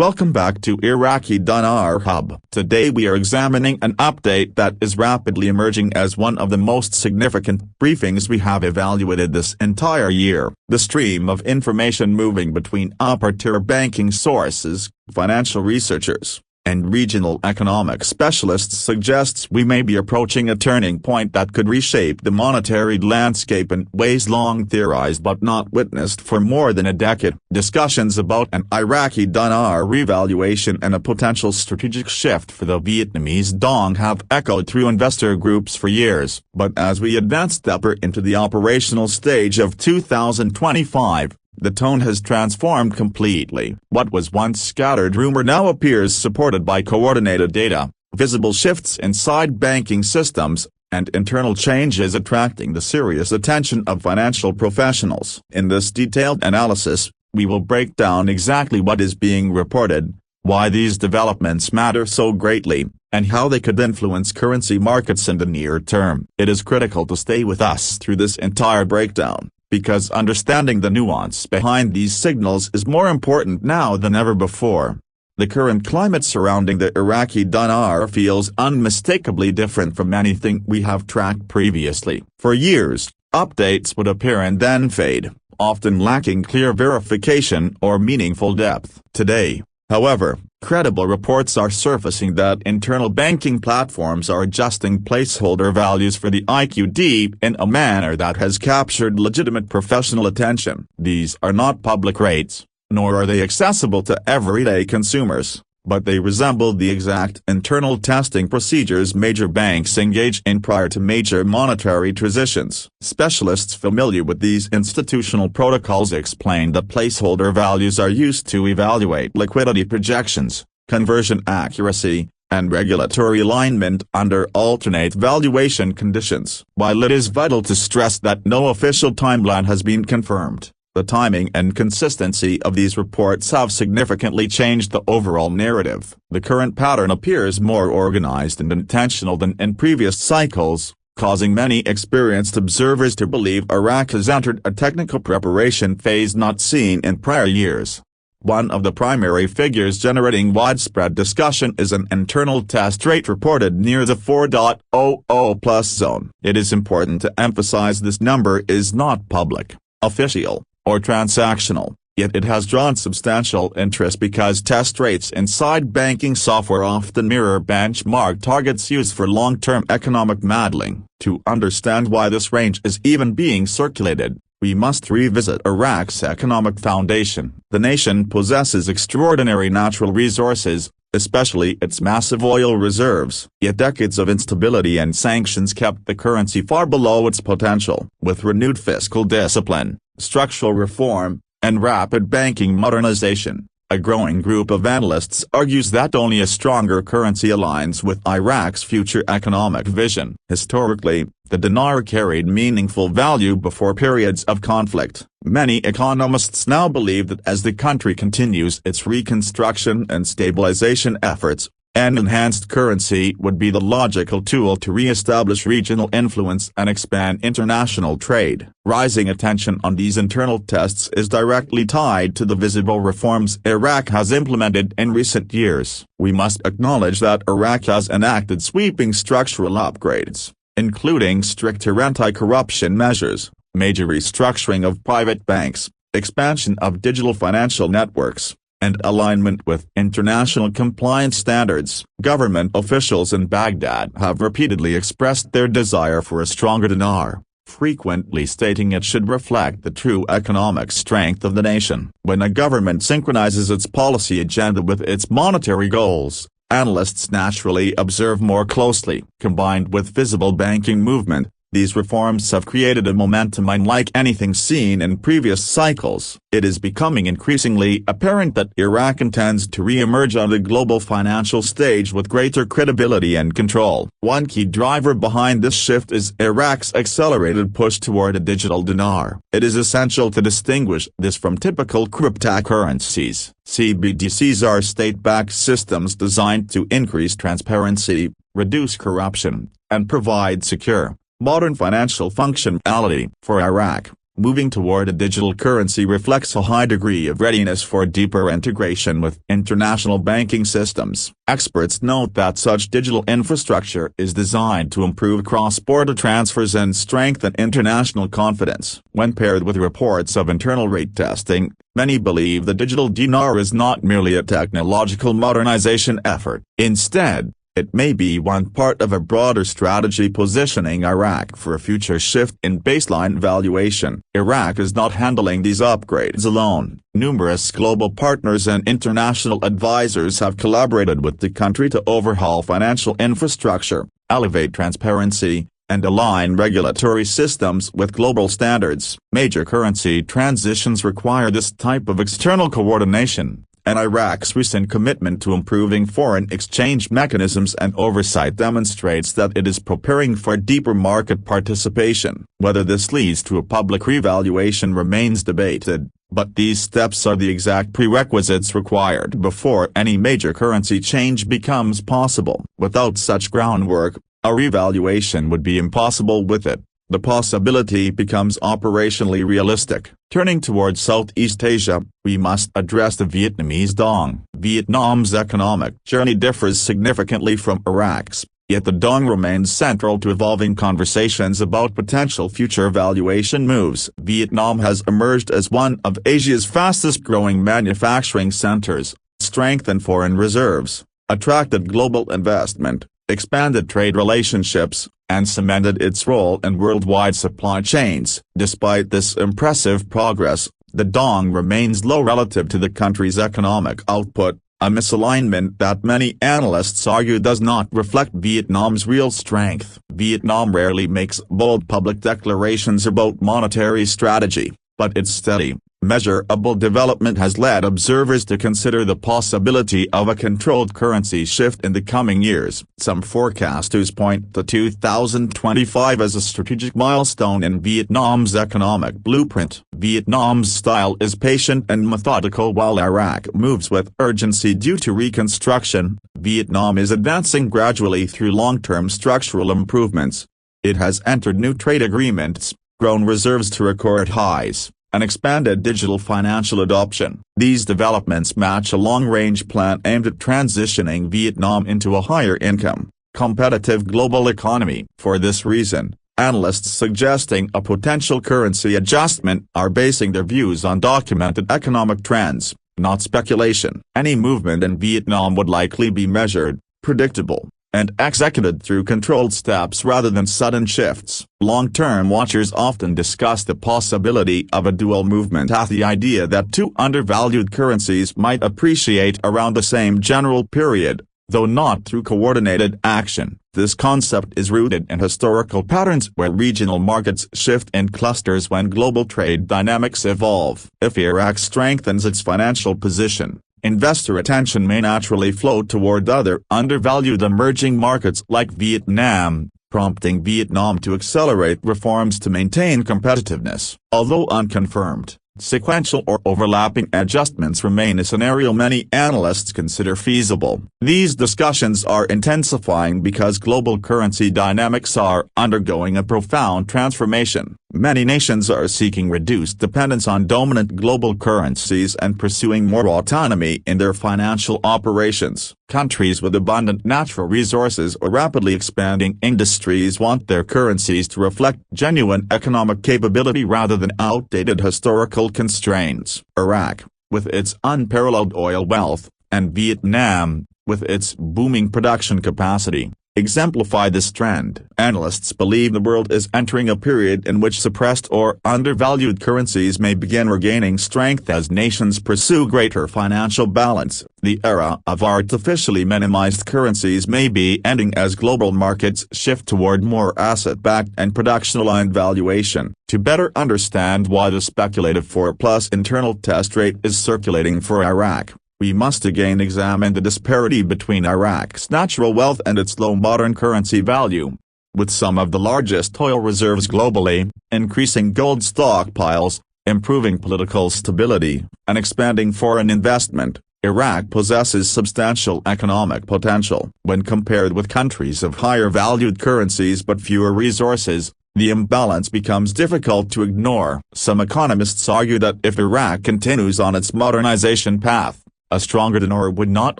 Welcome back to Iraqi Dinar Hub. Today we are examining an update that is rapidly emerging as one of the most significant briefings we have evaluated this entire year. The stream of information moving between upper-tier banking sources, financial researchers, and regional economic specialists suggests we may be approaching a turning point that could reshape the monetary landscape in ways long theorized but not witnessed for more than a decade. Discussions about an Iraqi dinar revaluation and a potential strategic shift for the Vietnamese Dong have echoed through investor groups for years, but as we advance deeper into the operational stage of 2025, the tone has transformed completely. What was once scattered rumor now appears supported by coordinated data, visible shifts inside banking systems, and internal changes attracting the serious attention of financial professionals. In this detailed analysis, we will break down exactly what is being reported, why these developments matter so greatly, and how they could influence currency markets in the near term. It is critical to stay with us through this entire breakdown, because understanding the nuance behind these signals is more important now than ever before. The current climate surrounding the Iraqi dinar feels unmistakably different from anything we have tracked previously. For years, updates would appear and then fade, often lacking clear verification or meaningful depth. Today, however, credible reports are surfacing that internal banking platforms are adjusting placeholder values for the IQD in a manner that has captured legitimate professional attention. These are not public rates, nor are they accessible to everyday consumers, but they resemble the exact internal testing procedures major banks engage in prior to major monetary transitions. Specialists familiar with these institutional protocols explain that placeholder values are used to evaluate liquidity projections, conversion accuracy, and regulatory alignment under alternate valuation conditions. While it is vital to stress that no official timeline has been confirmed, the timing and consistency of these reports have significantly changed the overall narrative. The current pattern appears more organized and intentional than in previous cycles, causing many experienced observers to believe Iraq has entered a technical preparation phase not seen in prior years. One of the primary figures generating widespread discussion is an internal test rate reported near the 4.00 plus zone. It is important to emphasize this number is not public, official, or transactional, yet it has drawn substantial interest because test rates inside banking software often mirror benchmark targets used for long-term economic modeling. To understand why this range is even being circulated, we must revisit Iraq's economic foundation. The nation possesses extraordinary natural resources, especially its massive oil reserves. Yet decades of instability and sanctions kept the currency far below its potential. With renewed fiscal discipline, structural reform, and rapid banking modernization, a growing group of analysts argues that only a stronger currency aligns with Iraq's future economic vision. Historically, the dinar carried meaningful value before periods of conflict. Many economists now believe that as the country continues its reconstruction and stabilization efforts, an enhanced currency would be the logical tool to re-establish regional influence and expand international trade. Rising attention on these internal tests is directly tied to the visible reforms Iraq has implemented in recent years. We must acknowledge that Iraq has enacted sweeping structural upgrades, including stricter anti-corruption measures, major restructuring of private banks, expansion of digital financial networks, and alignment with international compliance standards. Government officials in Baghdad have repeatedly expressed their desire for a stronger dinar, frequently stating it should reflect the true economic strength of the nation. When a government synchronizes its policy agenda with its monetary goals, analysts naturally observe more closely. Combined with visible banking movement, these reforms have created a momentum unlike anything seen in previous cycles. It is becoming increasingly apparent that Iraq intends to re-emerge on the global financial stage with greater credibility and control. One key driver behind this shift is Iraq's accelerated push toward a digital dinar. It is essential to distinguish this from typical cryptocurrencies. CBDCs are state-backed systems designed to increase transparency, reduce corruption, and provide secure, modern financial functionality. For Iraq, Moving toward a digital currency reflects a high degree of readiness for deeper integration with international banking systems. Experts note that such digital infrastructure is designed to improve cross-border transfers and strengthen international confidence. When paired with reports of internal rate testing, many believe the digital dinar is not merely a technological modernization effort. Instead, it may be one part of a broader strategy positioning Iraq for a future shift in baseline valuation. Iraq is not handling these upgrades alone. Numerous global partners and international advisors have collaborated with the country to overhaul financial infrastructure, elevate transparency, and align regulatory systems with global standards. Major currency transitions require this type of external coordination, and Iraq's recent commitment to improving foreign exchange mechanisms and oversight demonstrates that it is preparing for deeper market participation. Whether this leads to a public revaluation remains debated, but these steps are the exact prerequisites required before any major currency change becomes possible. Without such groundwork, a revaluation would be impossible. With it, the possibility becomes operationally realistic. Turning towards Southeast Asia, we must address the Vietnamese Dong. Vietnam's economic journey differs significantly from Iraq's, yet the Dong remains central to evolving conversations about potential future valuation moves. Vietnam has emerged as one of Asia's fastest-growing manufacturing centers, strengthened foreign reserves, attracted global investment, expanded trade relationships, and cemented its role in worldwide supply chains. Despite this impressive progress, the Dong remains low relative to the country's economic output, a misalignment that many analysts argue does not reflect Vietnam's real strength. Vietnam rarely makes bold public declarations about monetary strategy, but its steady, measurable development has led observers to consider the possibility of a controlled currency shift in the coming years. Some forecasters point to 2025 as a strategic milestone in Vietnam's economic blueprint. Vietnam's style is patient and methodical while Iraq moves with urgency due to reconstruction. Vietnam is advancing gradually through long-term structural improvements. It has entered new trade agreements, grown reserves to record highs, and expanded digital financial adoption. These developments match a long-range plan aimed at transitioning Vietnam into a higher-income, competitive global economy. For this reason, analysts suggesting a potential currency adjustment are basing their views on documented economic trends, not speculation. Any movement in Vietnam would likely be measured, predictable, and executed through controlled steps rather than sudden shifts. Long-term watchers often discuss the possibility of a dual movement, the idea that two undervalued currencies might appreciate around the same general period, though not through coordinated action. This concept is rooted in historical patterns where regional markets shift in clusters when global trade dynamics evolve. If Iraq strengthens its financial position, investor attention may naturally flow toward other undervalued emerging markets like Vietnam, prompting Vietnam to accelerate reforms to maintain competitiveness. Although unconfirmed, sequential or overlapping adjustments remain a scenario many analysts consider feasible. These discussions are intensifying because global currency dynamics are undergoing a profound transformation. Many nations are seeking reduced dependence on dominant global currencies and pursuing more autonomy in their financial operations. Countries with abundant natural resources or rapidly expanding industries want their currencies to reflect genuine economic capability rather than outdated historical constraints. Iraq, with its unparalleled oil wealth, and Vietnam, with its booming production capacity, exemplify this trend. Analysts believe the world is entering a period in which suppressed or undervalued currencies may begin regaining strength as nations pursue greater financial balance. The era of artificially minimized currencies may be ending as global markets shift toward more asset-backed and production-aligned valuation. To better understand why the speculative 4+ internal test rate is circulating for Iraq, we must again examine the disparity between Iraq's natural wealth and its low modern currency value. With some of the largest oil reserves globally, increasing gold stockpiles, improving political stability, and expanding foreign investment, Iraq possesses substantial economic potential. When compared with countries of higher valued currencies but fewer resources, the imbalance becomes difficult to ignore. Some economists argue that if Iraq continues on its modernization path, a stronger dinar would not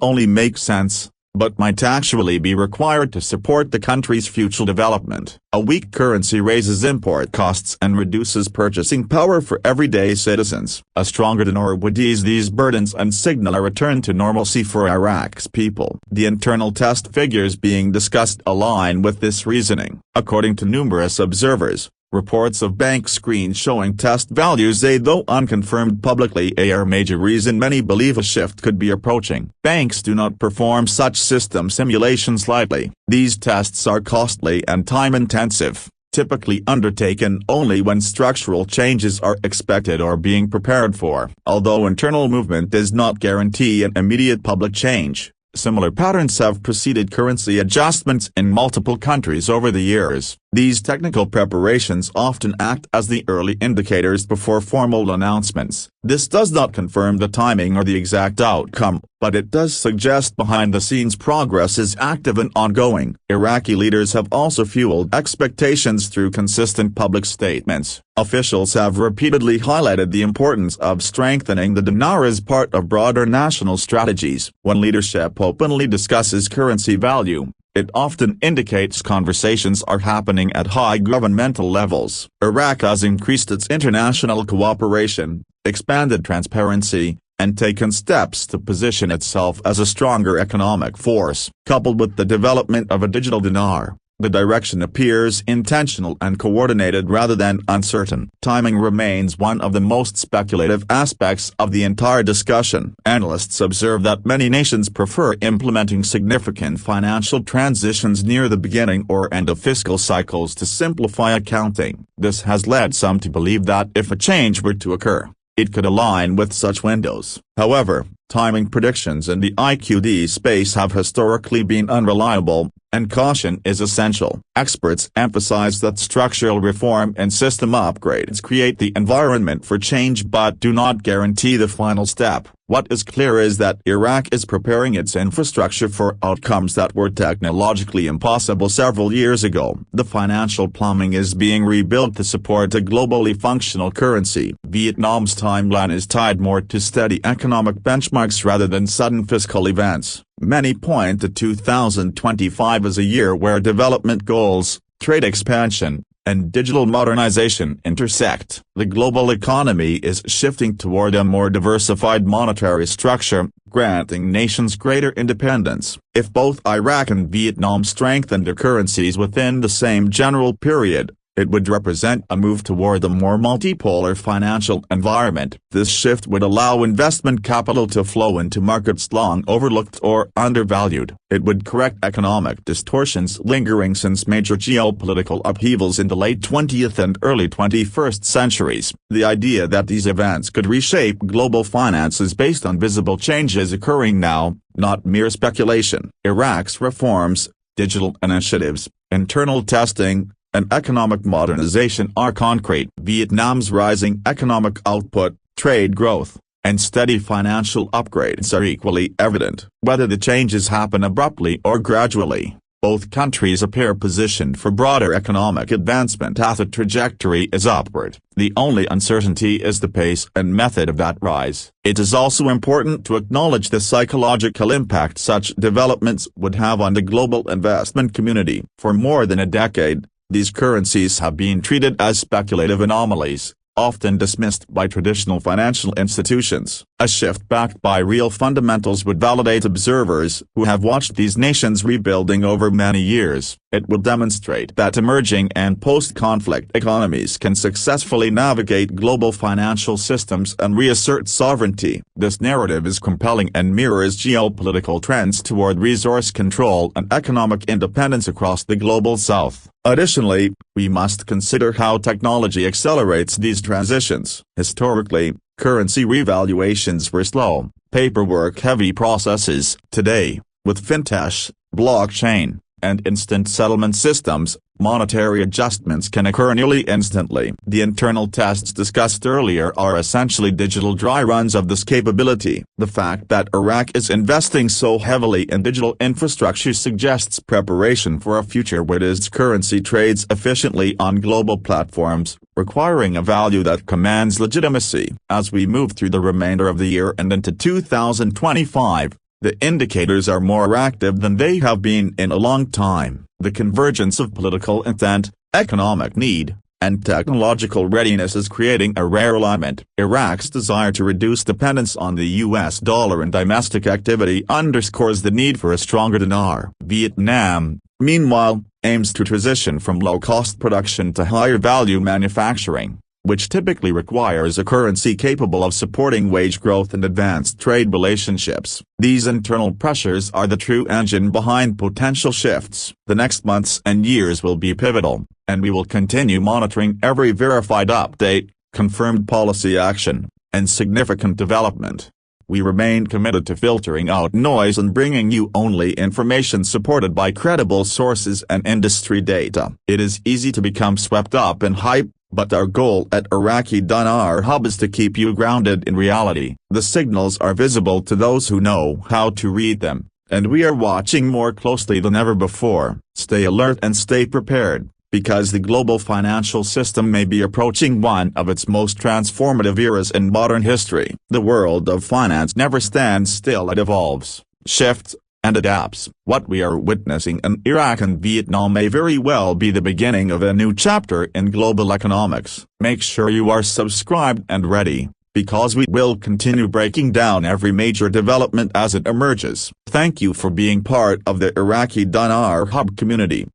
only make sense, but might actually be required to support the country's future development. A weak currency raises import costs and reduces purchasing power for everyday citizens. A stronger dinar would ease these burdens and signal a return to normalcy for Iraq's people. The internal test figures being discussed align with this reasoning. According to numerous observers, reports of bank screens showing test values though unconfirmed publicly are a major reason many believe a shift could be approaching. Banks do not perform such system simulations lightly. These tests are costly and time-intensive, typically undertaken only when structural changes are expected or being prepared for. Although internal movement does not guarantee an immediate public change, similar patterns have preceded currency adjustments in multiple countries over the years. These technical preparations often act as the early indicators before formal announcements. This does not confirm the timing or the exact outcome, but it does suggest behind-the-scenes progress is active and ongoing. Iraqi leaders have also fueled expectations through consistent public statements. Officials have repeatedly highlighted the importance of strengthening the dinar as part of broader national strategies. When leadership openly discusses currency value, it often indicates conversations are happening at high governmental levels. Iraq has increased its international cooperation, expanded transparency, and taken steps to position itself as a stronger economic force. Coupled with the development of a digital dinar, the direction appears intentional and coordinated rather than uncertain. Timing remains one of the most speculative aspects of the entire discussion. Analysts observe that many nations prefer implementing significant financial transitions near the beginning or end of fiscal cycles to simplify accounting. This has led some to believe that if a change were to occur, it could align with such windows. However, timing predictions in the IQD space have historically been unreliable, and caution is essential. Experts emphasize that structural reform and system upgrades create the environment for change but do not guarantee the final step. What is clear is that Iraq is preparing its infrastructure for outcomes that were technologically impossible several years ago. The financial plumbing is being rebuilt to support a globally functional currency. Vietnam's timeline is tied more to steady economic benchmarks rather than sudden fiscal events. Many point to 2025 as a year where development goals, trade expansion, and digital modernization intersect. The global economy is shifting toward a more diversified monetary structure, granting nations greater independence. If both Iraq and Vietnam strengthen their currencies within the same general period, it would represent a move toward a more multipolar financial environment. This shift would allow investment capital to flow into markets long overlooked or undervalued. It would correct economic distortions lingering since major geopolitical upheavals in the late 20th and early 21st centuries. The idea that these events could reshape global finance is based on visible changes occurring now, not mere speculation. Iraq's reforms, digital initiatives, internal testing, and economic modernization are concrete. Vietnam's rising economic output, trade growth, and steady financial upgrades are equally evident. Whether the changes happen abruptly or gradually, both countries appear positioned for broader economic advancement as the trajectory is upward. The only uncertainty is the pace and method of that rise. It is also important to acknowledge the psychological impact such developments would have on the global investment community. For more than a decade, these currencies have been treated as speculative anomalies, often dismissed by traditional financial institutions. A shift backed by real fundamentals would validate observers who have watched these nations rebuilding over many years. It will demonstrate that emerging and post-conflict economies can successfully navigate global financial systems and reassert sovereignty. This narrative is compelling and mirrors geopolitical trends toward resource control and economic independence across the global south. Additionally, we must consider how technology accelerates these transitions. Historically, currency revaluations were slow, paperwork-heavy processes. Today, with fintech, blockchain, and instant settlement systems, monetary adjustments can occur nearly instantly. The internal tests discussed earlier are essentially digital dry runs of this capability. The fact that Iraq is investing so heavily in digital infrastructure suggests preparation for a future where its currency trades efficiently on global platforms, requiring a value that commands legitimacy. As we move through the remainder of the year and into 2025, the indicators are more active than they have been in a long time. The convergence of political intent, economic need, and technological readiness is creating a rare alignment. Iraq's desire to reduce dependence on the US dollar and domestic activity underscores the need for a stronger dinar. Vietnam, meanwhile, aims to transition from low-cost production to higher-value manufacturing, which typically requires a currency capable of supporting wage growth and advanced trade relationships. These internal pressures are the true engine behind potential shifts. The next months and years will be pivotal, and we will continue monitoring every verified update, confirmed policy action, and significant development. We remain committed to filtering out noise and bringing you only information supported by credible sources and industry data. It is easy to become swept up in hype, but our goal at Iraqi Dinar Hub is to keep you grounded in reality. The signals are visible to those who know how to read them, and we are watching more closely than ever before. Stay alert and stay prepared, because the global financial system may be approaching one of its most transformative eras in modern history. The world of finance never stands still, it evolves, shifts, and adapts. What we are witnessing in Iraq and Vietnam may very well be the beginning of a new chapter in global economics. Make sure you are subscribed and ready, because we will continue breaking down every major development as it emerges. Thank you for being part of the Iraqi Dinar Hub community.